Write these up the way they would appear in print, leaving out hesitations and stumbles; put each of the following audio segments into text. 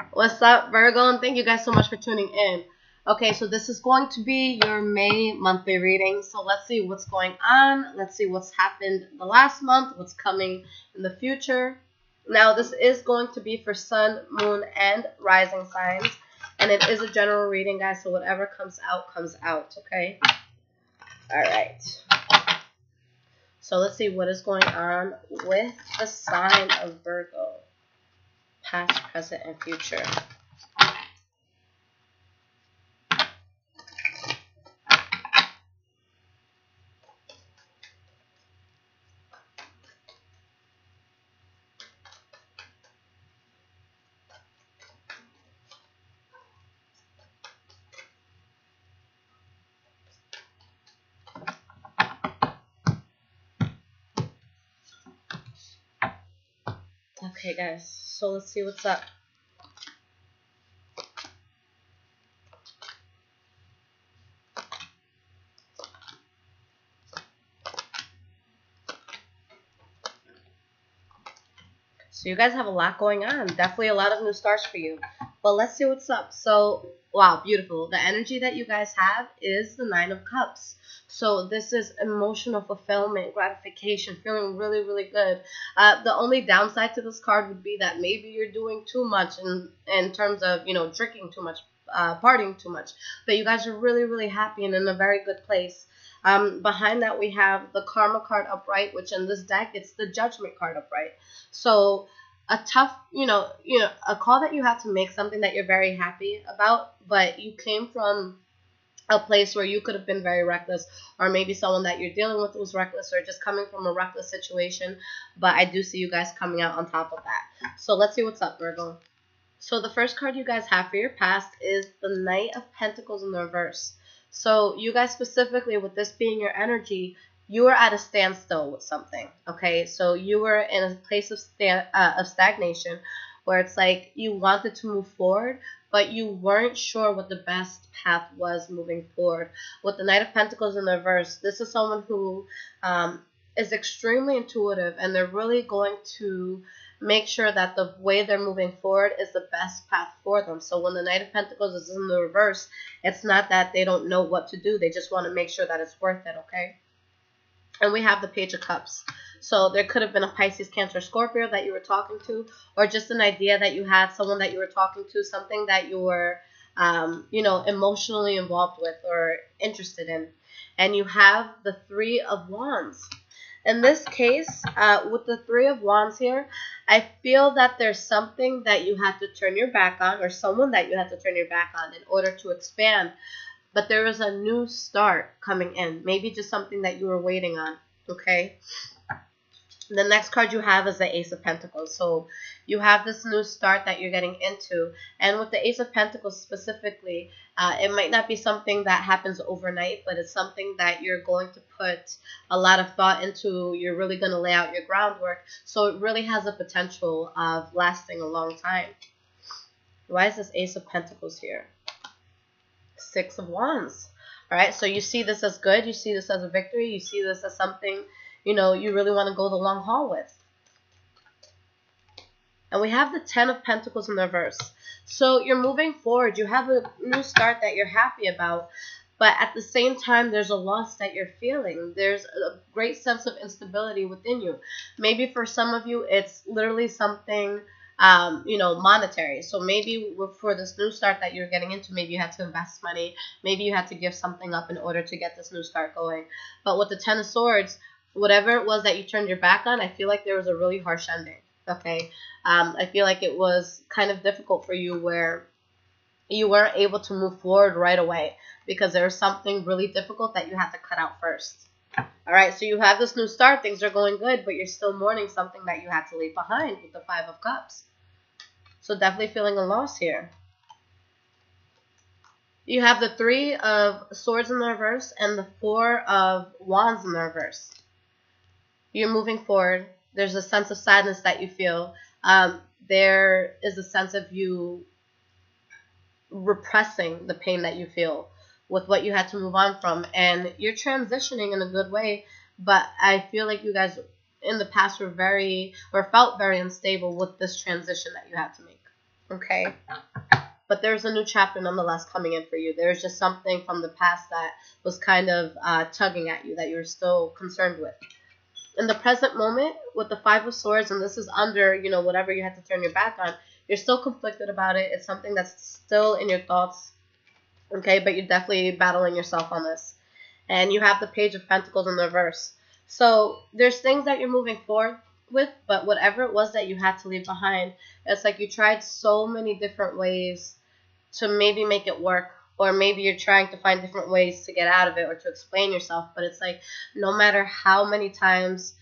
What's up, Virgo? And thank you guys so much for tuning in. Okay, so this is going to be your May monthly reading. So let's see what's going on. Let's see what's happened the last month, what's coming in the future. Now, this is going to be for Sun, Moon, and Rising signs. And it is a general reading, guys, so whatever comes out, okay? All right. So let's see what is going on with the sign of Virgo. Past, present, and future. Okay, guys, so let's see what's up. So you guys have a lot going on. Definitely a lot of new starts for you. But let's see what's up. So, wow, beautiful. The energy that you guys have is the Nine of Cups. So this is emotional fulfillment, gratification, feeling really, really good. The only downside to this card would be that maybe you're doing too much in terms of, drinking too much, partying too much. But you guys are really, really happy and in a very good place. Behind that, we have the Karma card upright, which in this deck, it's the Judgment card upright. So a tough, a call that you have to make, something that you're very happy about, but you came from a place where you could have been very reckless, or maybe someone that you're dealing with was reckless, or just coming from a reckless situation. But I do see you guys coming out on top of that. So let's see what's up, Virgo. So the first card you guys have for your past is the Knight of Pentacles in the reverse. So you guys specifically, with this being your energy, you were at a standstill with something, okay? So you were in a place of stagnation where it's like you wanted to move forward, but you weren't sure what the best path was moving forward. With the Knight of Pentacles in the reverse, this is someone who is extremely intuitive, and they're really going to make sure that the way they're moving forward is the best path for them. So when the Knight of Pentacles is in the reverse, it's not that they don't know what to do. They just want to make sure that it's worth it, okay? And we have the Page of Cups. So there could have been a Pisces, Cancer, Scorpio that you were talking to, or just an idea that you had, someone that you were talking to, something that you were, emotionally involved with or interested in. And you have the Three of Wands. In this case, with the Three of Wands here, I feel that there's something that you had to turn your back on, or someone that you had to turn your back on in order to expand. But there is a new start coming in. Maybe just something that you were waiting on, okay? The next card you have is the Ace of Pentacles. So you have this new start that you're getting into. And with the Ace of Pentacles specifically, it might not be something that happens overnight, but it's something that you're going to put a lot of thought into. You're really going to lay out your groundwork. So it really has a potential of lasting a long time. Why is this Ace of Pentacles here? Six of Wands. All right, so you see this as good. You see this as a victory. You see this as something, you really want to go the long haul with. And we have the Ten of Pentacles in the reverse. So you're moving forward. You have a new start that you're happy about. But at the same time, there's a loss that you're feeling. There's a great sense of instability within you. Maybe for some of you, it's literally something monetary. So maybe for this new start that you're getting into, maybe you had to invest money. Maybe you had to give something up in order to get this new start going. But with the Ten of Swords, whatever it was that you turned your back on, I feel like there was a really harsh ending, okay? I feel like it was kind of difficult for you where you weren't able to move forward right away because there was something really difficult that you had to cut out first. All right, so you have this new start. Things are going good, but you're still mourning something that you had to leave behind with the Five of Cups. So definitely feeling a loss here. You have the Three of Swords in the reverse and the Four of Wands in the reverse. You're moving forward. There's a sense of sadness that you feel. There is a sense of you repressing the pain that you feel with what you had to move on from. And you're transitioning in a good way, but I feel like you guys in the past were felt very unstable with this transition that you had to make. Okay? But there's a new chapter nonetheless coming in for you. There's just something from the past that was kind of tugging at you that you're still concerned with. In the present moment, with the Five of Swords, and this is under, you know, whatever you had to turn your back on, you're still conflicted about it. It's something that's still in your thoughts, okay? But you're definitely battling yourself on this. And you have the Page of Pentacles in the reverse. So there's things that you're moving forward with, but whatever it was that you had to leave behind, it's like you tried so many different ways to maybe make it work, or maybe you're trying to find different ways to get out of it or to explain yourself, but it's like no matter how many times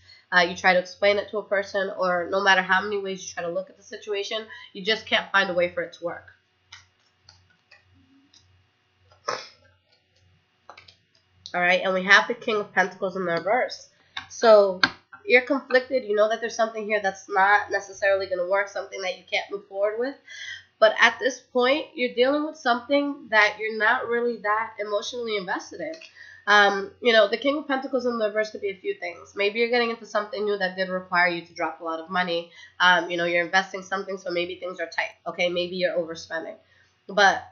you try to explain it to a person, or no matter how many ways you try to look at the situation, you just can't find a way for it to work. All right, and we have the King of Pentacles in the reverse. So you're conflicted. You know that there's something here that's not necessarily going to work, something that you can't move forward with. But at this point, you're dealing with something that you're not really that emotionally invested in. You know, the King of Pentacles in the reverse could be a few things. Maybe you're getting into something new that did require you to drop a lot of money. You know, you're investing something, so maybe things are tight. Okay, maybe you're overspending. But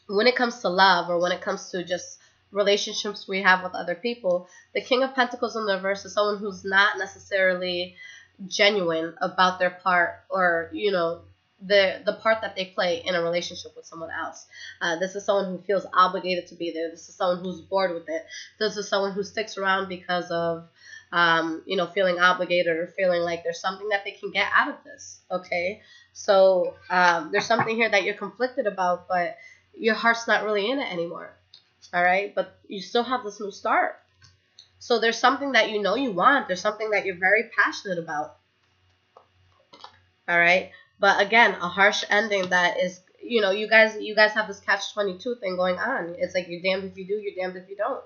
when it comes to love, or when it comes to just relationships we have with other people, the King of Pentacles in the reverse is someone who's not necessarily genuine about their part, or, you know, the part that they play in a relationship with someone else. This is someone who feels obligated to be there. This is someone who's bored with it. This is someone who sticks around because of, you know, feeling obligated, or feeling like there's something that they can get out of this. Okay, so there's something here that you're conflicted about, but your heart's not really in it anymore. All right, but you still have this new start. So there's something that you know you want. There's something that you're very passionate about. All right. But again, a harsh ending that is, you know, you guys have this catch-22 thing going on. It's like you're damned if you do, you're damned if you don't.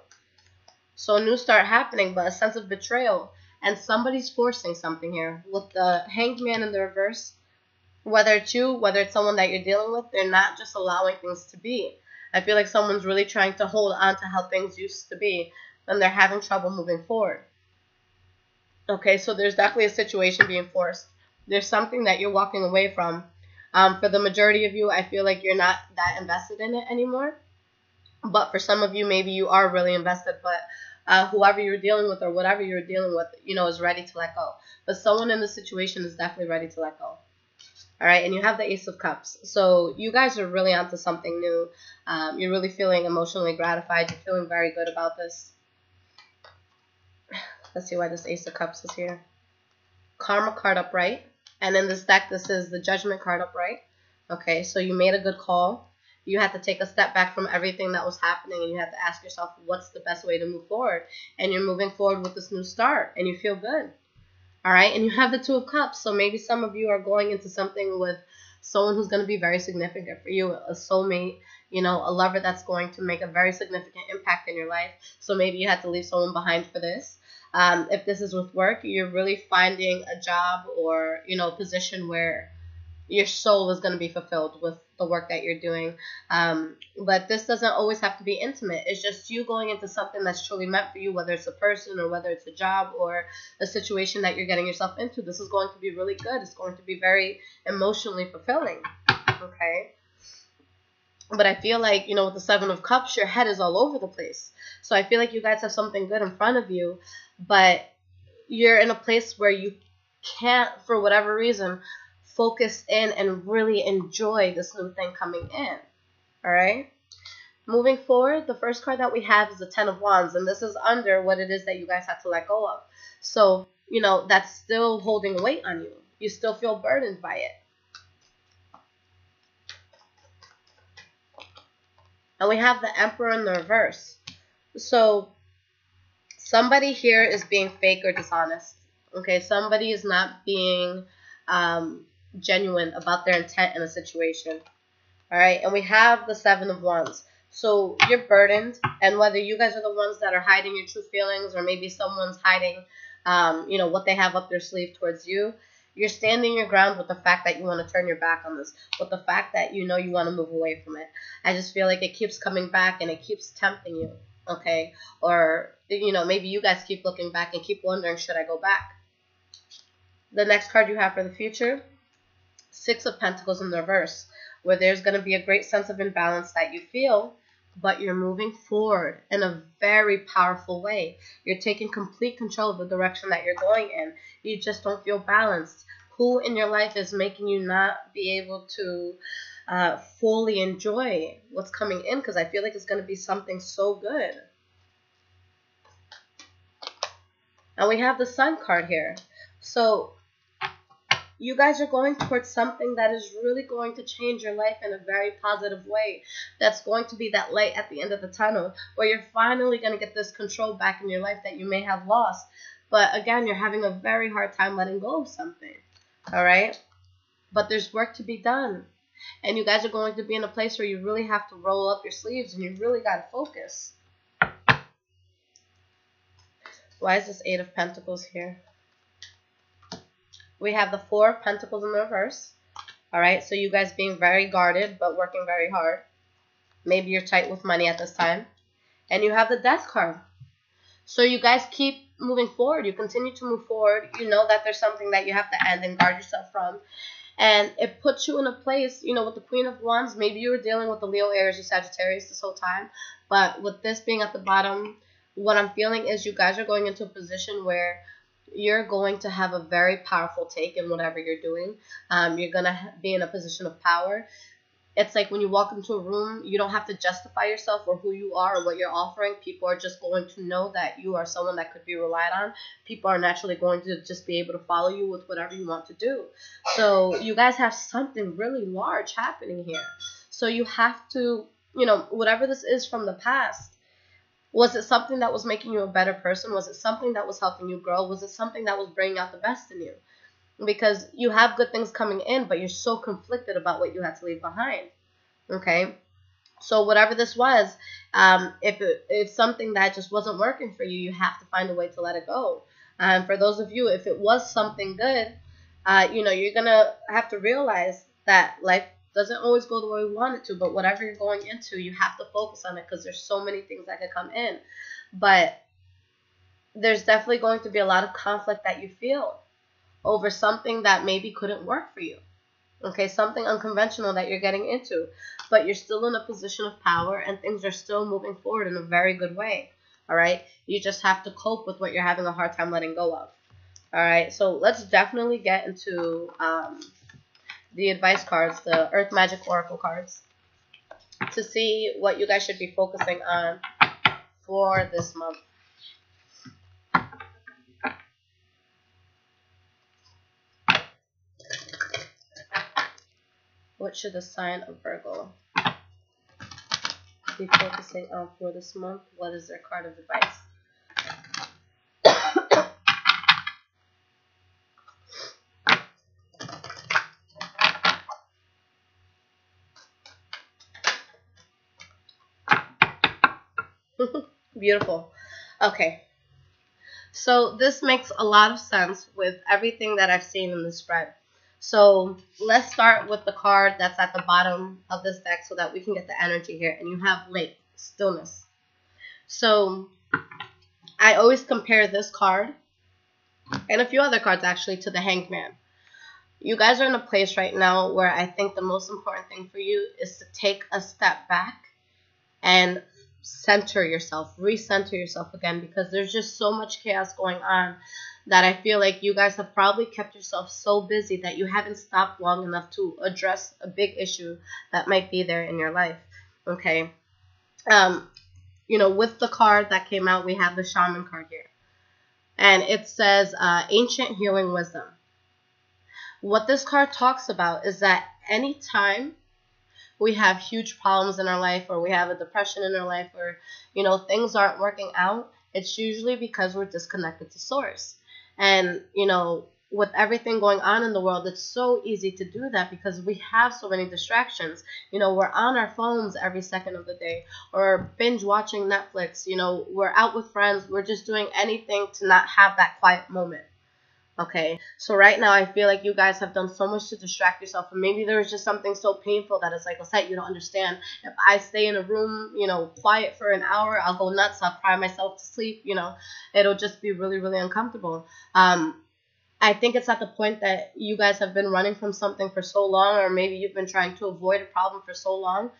So a new start happening, but a sense of betrayal. And somebody's forcing something here. With the Hanged Man in the reverse, whether it's you, whether it's someone that you're dealing with, they're not just allowing things to be. I feel like someone's really trying to hold on to how things used to be, and they're having trouble moving forward. Okay, so there's definitely a situation being forced. There's something that you're walking away from. For the majority of you, I feel like you're not that invested in it anymore. But for some of you, maybe you are really invested, but whoever you're dealing with, or whatever you're dealing with, you know, is ready to let go. But someone in this situation is definitely ready to let go. All right, and you have the Ace of Cups. So you guys are really onto something new. You're really feeling emotionally gratified. You're feeling very good about this. Let's see why this Ace of Cups is here. Karma card upright. And in this deck, this is the Judgment card upright. Okay, so you made a good call. You had to take a step back from everything that was happening, and you had to ask yourself, what's the best way to move forward? And you're moving forward with this new start, and you feel good. All right, and you have the Two of Cups. So maybe some of you are going into something with someone who's going to be very significant for you, a soulmate, you know, a lover that's going to make a very significant impact in your life. So maybe you had to leave someone behind for this. If this is with work, you're really finding a job, or, you know, a position where your soul is going to be fulfilled with the work that you're doing. But this doesn't always have to be intimate. It's just you going into something that's truly meant for you, whether it's a person, or whether it's a job, or a situation that you're getting yourself into. This is going to be really good. It's going to be very emotionally fulfilling. Okay. But I feel like, you know, with the Seven of Cups, your head is all over the place. So I feel like you guys have something good in front of you, but you're in a place where you can't, for whatever reason, focus in and really enjoy this new thing coming in. All right? Moving forward, the first card that we have is the Ten of Wands, and this is under what it is that you guys have to let go of. So, you know, that's still holding weight on you. You still feel burdened by it. And we have the Emperor in the reverse. So somebody here is being fake or dishonest. Okay, somebody is not being genuine about their intent in a situation. All right, and we have the Seven of Wands. So you're burdened, and whether you guys are the ones that are hiding your true feelings, or maybe someone's hiding, you know, what they have up their sleeve towards you, you're standing your ground with the fact that you want to turn your back on this, with the fact that you know you want to move away from it. I just feel like it keeps coming back, and it keeps tempting you, okay? Or, you know, maybe you guys keep looking back and keep wondering, should I go back? The next card you have for the future Six of Pentacles in the reverse, where there's going to be a great sense of imbalance that you feel, but you're moving forward in a very powerful way. You're taking complete control of the direction that you're going in. You just don't feel balanced. Who in your life is making you not be able to fully enjoy what's coming in? Because I feel like it's going to be something so good. And we have the Sun card here. So you guys are going towards something that is really going to change your life in a very positive way. That's going to be that light at the end of the tunnel, where you're finally going to get this control back in your life that you may have lost. But again, you're having a very hard time letting go of something. All right? But there's work to be done. And you guys are going to be in a place where you really have to roll up your sleeves and you really got to focus. Why is this Eight of Pentacles here? We have the Four of Pentacles in the reverse. All right, so you guys being very guarded but working very hard. Maybe you're tight with money at this time. And you have the Death card. So you guys keep moving forward. You continue to move forward. You know that there's something that you have to end and guard yourself from. And it puts you in a place, you know, with the Queen of Wands. Maybe you were dealing with the Leo, Aries, or Sagittarius this whole time. But with this being at the bottom, what I'm feeling is you guys are going into a position where you're going to have a very powerful take in whatever you're doing. You're going to be in a position of power. It's like when you walk into a room, you don't have to justify yourself or who you are or what you're offering. People are just going to know that you are someone that could be relied on. People are naturally going to just be able to follow you with whatever you want to do. So you guys have something really large happening here. So you have to, you know, whatever this is from the past, was it something that was making you a better person? Was it something that was helping you grow? Was it something that was bringing out the best in you? Because you have good things coming in, but you're so conflicted about what you had to leave behind. Okay? So whatever this was, if it's something that just wasn't working for you, you have to find a way to let it go. And for those of you, if it was something good, you know, you're going to have to realize that life doesn't always go the way we want it to, but whatever you're going into, you have to focus on it because there's so many things that could come in. But there's definitely going to be a lot of conflict that you feel over something that maybe couldn't work for you. Okay, something unconventional that you're getting into, but you're still in a position of power and things are still moving forward in a very good way. All right, you just have to cope with what you're having a hard time letting go of. All right, so let's definitely get into the advice cards, the Earth Magic Oracle cards, to see what you guys should be focusing on for this month. What should the sign of Virgo be focusing on for this month? What is their card of advice? Beautiful. Okay. So this makes a lot of sense with everything that I've seen in the spread. So let's start with the card that's at the bottom of this deck so that we can get the energy here. And you have Lake, stillness. So I always compare this card and a few other cards actually to the Hanged Man. You guys are in a place right now where I think the most important thing for you is to take a step back and center yourself, recenter yourself again, because there's just so much chaos going on that I feel like you guys have probably kept yourself so busy that you haven't stopped long enough to address a big issue that might be there in your life. Okay. You know, with the card that came out, we have the Shaman card here. And it says Ancient Healing Wisdom. What this card talks about is that anytime we have huge problems in our life, or we have a depression in our life, or, you know, things aren't working out, it's usually because we're disconnected to source. And, you know, with everything going on in the world, it's so easy to do that because we have so many distractions. You know, we're on our phones every second of the day, or binge watching Netflix. You know, we're out with friends. We're just doing anything to not have that quiet moment. Okay, so right now I feel like you guys have done so much to distract yourself, and maybe there was just something so painful that it's like, Lissette, you don't understand. If I stay in a room, you know, quiet for an hour, I'll go nuts, I'll cry myself to sleep, you know, it'll just be really, really uncomfortable. I think it's at the point that you guys have been running from something for so long, or maybe you've been trying to avoid a problem for so long,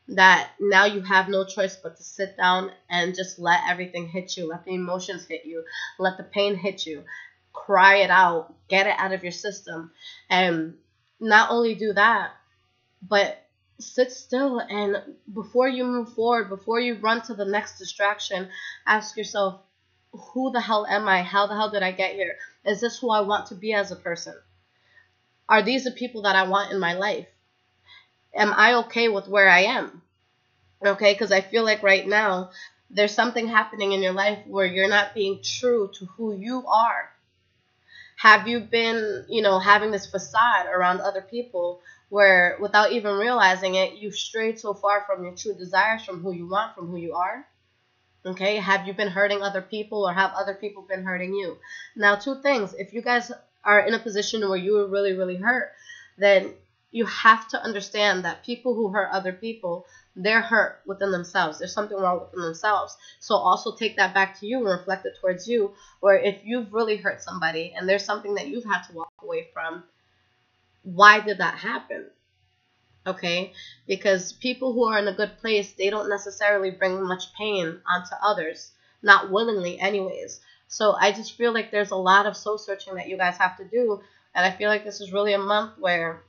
that now you have no choice but to sit down and just let everything hit you. Let the emotions hit you. Let the pain hit you. Cry it out. Get it out of your system. And not only do that, but sit still, and before you move forward, before you run to the next distraction, ask yourself, who the hell am I? How the hell did I get here? Is this who I want to be as a person? Are these the people that I want in my life? Am I okay with where I am? Okay, because I feel like right now there's something happening in your life where you're not being true to who you are. Have you been, having this facade around other people where without even realizing it, you've strayed so far from your true desires, from who you want, from who you are? Okay, have you been hurting other people, or have other people been hurting you? Now, two things. If you guys are in a position where you were really, really hurt, then you have to understand that people who hurt other people, they're hurt within themselves. There's something wrong within themselves. So also take that back to you and reflect it towards you, where if you've really hurt somebody and there's something that you've had to walk away from, why did that happen? Okay, because people who are in a good place, they don't necessarily bring much pain onto others, not willingly anyways. So I just feel like there's a lot of soul searching that you guys have to do, and I feel like this is really a month where,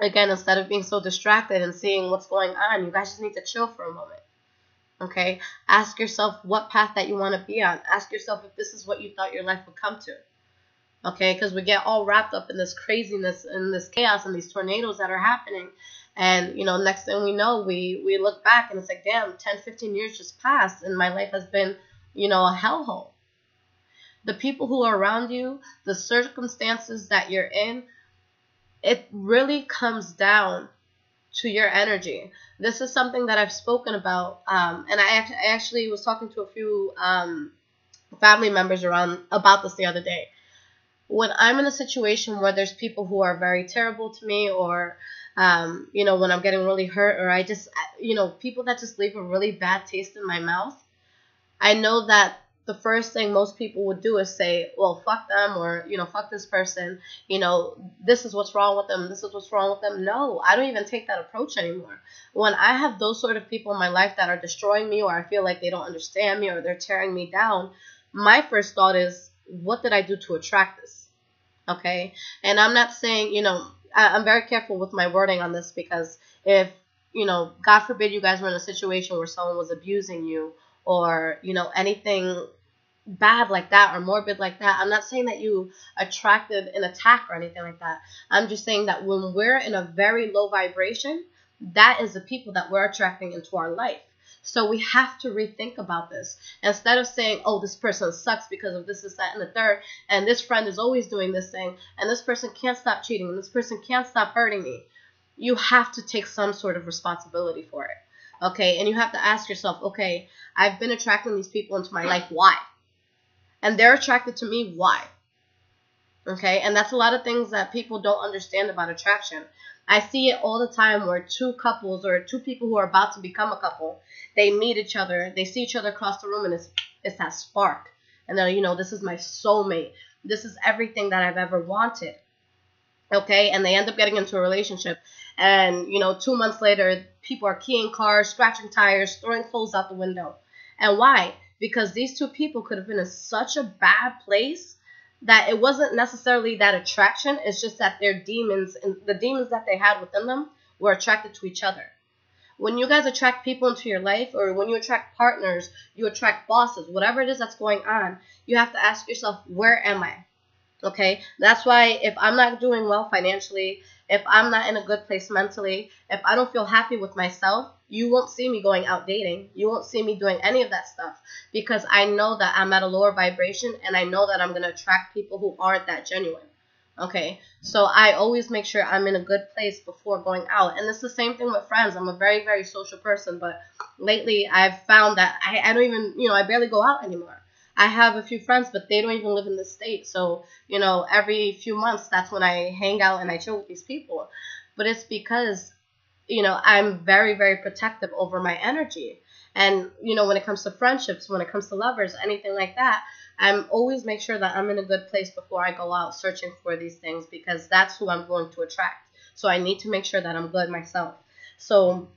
again, instead of being so distracted and seeing what's going on, you guys just need to chill for a moment. Okay, ask yourself what path that you want to be on. Ask yourself if this is what you thought your life would come to. Okay, because we get all wrapped up in this craziness and this chaos and these tornadoes that are happening. And, next thing we know, we look back and it's like, damn, 10, 15 years just passed and my life has been, a hellhole. The people who are around you, the circumstances that you're in, it really comes down to your energy. This is something that I've spoken about. And I actually was talking to a few family members about this the other day. When I'm in a situation where there's people who are very terrible to me, or when I'm getting really hurt, or I just, people that just leave a really bad taste in my mouth, I know that the first thing most people would do is say, well, fuck them, or, fuck this person, this is what's wrong with them, this is what's wrong with them. No, I don't even take that approach anymore. When I have those sort of people in my life that are destroying me, or I feel like they don't understand me, or they're tearing me down, my first thought is, what did I do to attract this? Okay, and I'm not saying, I'm very careful with my wording on this, because if, God forbid you guys were in a situation where someone was abusing you, or, anything bad like that or morbid like that, I'm not saying that you attracted an attack or anything like that. I'm just saying that when we're in a very low vibration, that is the people that we're attracting into our life. So we have to rethink about this. Instead of saying, oh, this person sucks because of this, that, and the third, and this friend is always doing this thing, and this person can't stop cheating, and this person can't stop hurting me, you have to take some sort of responsibility for it. Okay, and you have to ask yourself, okay, I've been attracting these people into my life, why? And they're attracted to me, why? Okay, and that's a lot of things that people don't understand about attraction. I see it all the time where two couples, or two people who are about to become a couple, they meet each other, they see each other across the room, and it's that spark. And they're, this is my soulmate. This is everything that I've ever wanted. Okay, and they end up getting into a relationship. And, 2 months later, people are keying cars, scratching tires, throwing clothes out the window. And why? Because these two people could have been in such a bad place that it wasn't necessarily that attraction. It's just that their demons, and the demons that they had within them, were attracted to each other. When you guys attract people into your life, or when you attract partners, you attract bosses, whatever it is that's going on, you have to ask yourself, where am I? Okay, that's why if I'm not doing well financially, if I'm not in a good place mentally, if I don't feel happy with myself, you won't see me going out dating. You won't see me doing any of that stuff, because I know that I'm at a lower vibration, and I know that I'm going to attract people who aren't that genuine. Okay, so I always make sure I'm in a good place before going out. And it's the same thing with friends. I'm a very, very social person, but lately I've found that I don't even, I barely go out anymore. I have a few friends, but they don't even live in the state. So, every few months, that's when I hang out and I chill with these people. But it's because, I'm very, very protective over my energy. And, when it comes to friendships, when it comes to lovers, anything like that, I'm always make sure that I'm in a good place before I go out searching for these things, because that's who I'm going to attract. So I need to make sure that I'm good myself. So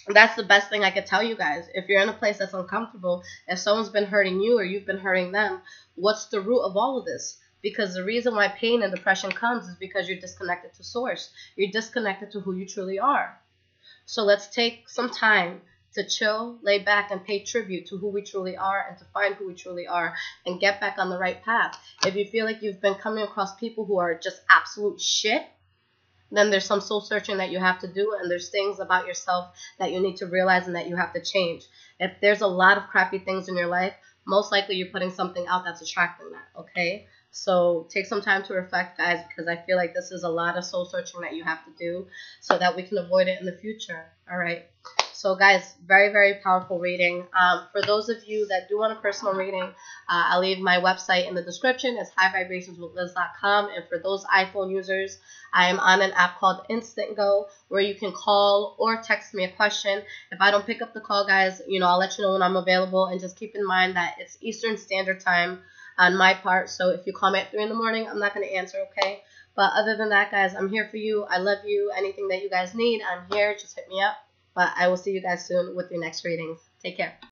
that's the best thing I could tell you guys. If you're in a place that's uncomfortable, if someone's been hurting you or you've been hurting them, what's the root of all of this? Because the reason why pain and depression comes is because you're disconnected to source. You're disconnected to who you truly are. So let's take some time to chill, lay back, and pay tribute to who we truly are, and to find who we truly are and get back on the right path. If you feel like you've been coming across people who are just absolute shit, then there's some soul searching that you have to do, and there's things about yourself that you need to realize and that you have to change. If there's a lot of crappy things in your life, most likely you're putting something out that's attracting that, okay? So take some time to reflect, guys, because I feel like this is a lot of soul searching that you have to do so that we can avoid it in the future, all right? So, guys, very, very powerful reading. For those of you that do want a personal reading, I'll leave my website in the description. It's highvibrationswithliz.com. And for those iPhone users, I am on an app called InstantGo, where you can call or text me a question. If I don't pick up the call, guys, I'll let you know when I'm available. And just keep in mind that it's Eastern Standard Time on my part. So if you call me at 3 in the morning, I'm not going to answer, okay? But other than that, guys, I'm here for you. I love you. Anything that you guys need, I'm here. Just hit me up. But I will see you guys soon with your next readings. Take care.